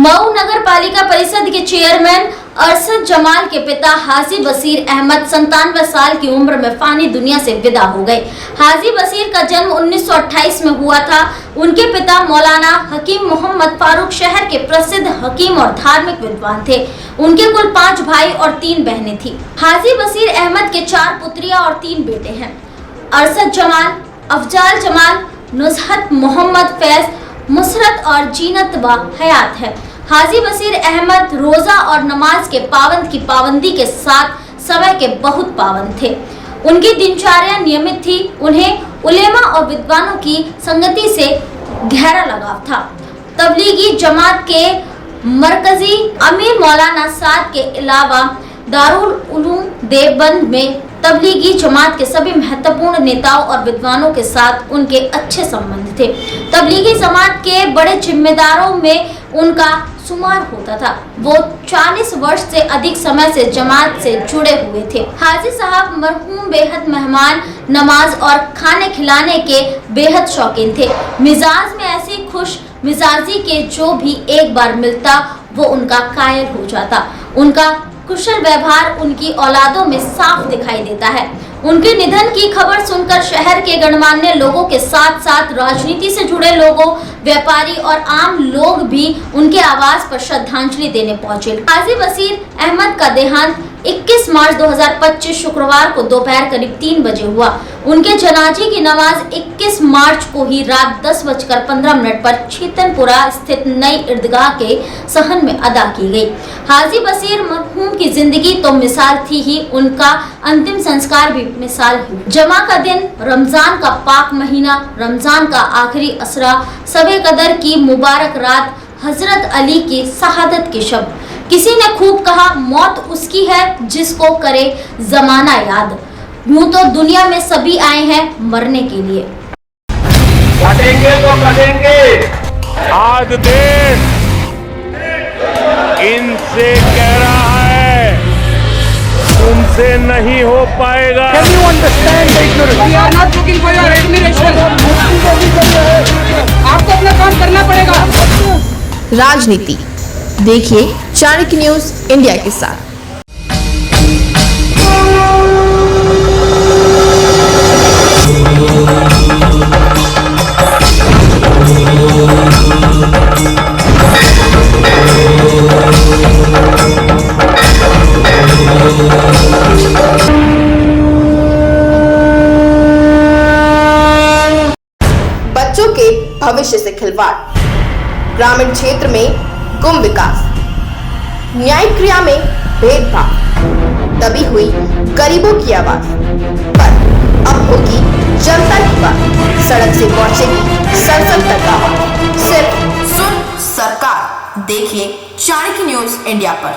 मऊ नगर पालिका परिषद के चेयरमैन अरशद जमाल के पिता हाजी बशीर अहमद 97 साल की उम्र में फानी दुनिया से विदा हो गए। हाजी बशीर का जन्म 1928 में हुआ था। उनके पिता मौलाना हकीम मोहम्मद फारूक शहर के प्रसिद्ध हकीम और धार्मिक विद्वान थे। उनके कुल 5 भाई और 3 बहनें थी। हाजी बशीर अहमद के 4 पुत्रियां और 3 बेटे हैं। अरशद जमाल, अफजाल जमाल, नुजहत मोहम्मद फैज, मुसरत और जीनत व हयात है। हाजी बशीर अहमद रोजा और नमाज के पाबंद की पाबंदी के साथ समय के बहुत पाबंद थे। उनकी दिनचर्या नियमित थी। उन्हें उलेमा और विद्वानों की संगति से गहरा लगाव था। तबलीगी जमात के मरकजी अमीर मौलाना साद के अलावा दारुल उलूम देवबंद में तबलीगी जमात के सभी महत्वपूर्ण नेताओं और विद्वानों के साथ उनके अच्छे संबंध थे। तबलीगी जमात के बड़े जिम्मेदारों में उनका शुमार होता था। वो 40 वर्ष से अधिक समय से जमात से जुड़े हुए थे। हाजी साहब मरहूम बेहद मेहमान नमाज और खाने खिलाने के बेहद शौकीन थे। मिजाज में ऐसी खुश मिजाजी के जो भी एक बार मिलता वो उनका कायल हो जाता। उनका कुशल व्यवहार उनकी औलादों में साफ दिखाई देता है। उनके निधन की खबर सुनकर शहर के गणमान्य लोगों के साथ साथ राजनीति से जुड़े लोगों, व्यापारी और आम लोग भी उनके आवास पर श्रद्धांजलि देने पहुंचे। हाजी बशीर अहमद का देहांत 21 मार्च 2025 शुक्रवार को दोपहर करीब 3 बजे हुआ। उनके जनाजे की नमाज 21 मार्च को ही रात 10:15 पर चेतनपुरा स्थित नई ईदगाह के सहन में अदा की गई। हाजी बशीर मरहूम की जिंदगी तो मिसाल थी ही, उनका अंतिम संस्कार भी मिसाल ही। जमा का दिन, रमजान का पाक महीना, रमजान का आखिरी असरा, सबे कदर की मुबारक रात, हजरत अली की शहादत के शब्द। किसी ने खूब कहा, मौत उसकी है जिसको करे जमाना याद। यूं तो दुनिया में सभी आए हैं मरने के लिए। कटेंगे तो कटेंगे। आज देश इनसे कह रहा है तुमसे नहीं हो पाएगा। Can you understand the ignorance? We are not looking for your admiration. आपको अपना काम करना पड़ेगा। राजनीति देखिए चाणक्य न्यूज इंडिया के साथ। बच्चों के भविष्य से खिलवाड़, ग्रामीण क्षेत्र में गुम विकास, न्यायिक क्रिया में भेदभाव, दबी हुई गरीबों की आवाज पर अब होगी जनता की बात। सड़क से पहुंचेगी संसद तक आवाज। सिर्फ सुन सरकार। देखिए चाणक्य न्यूज इंडिया पर।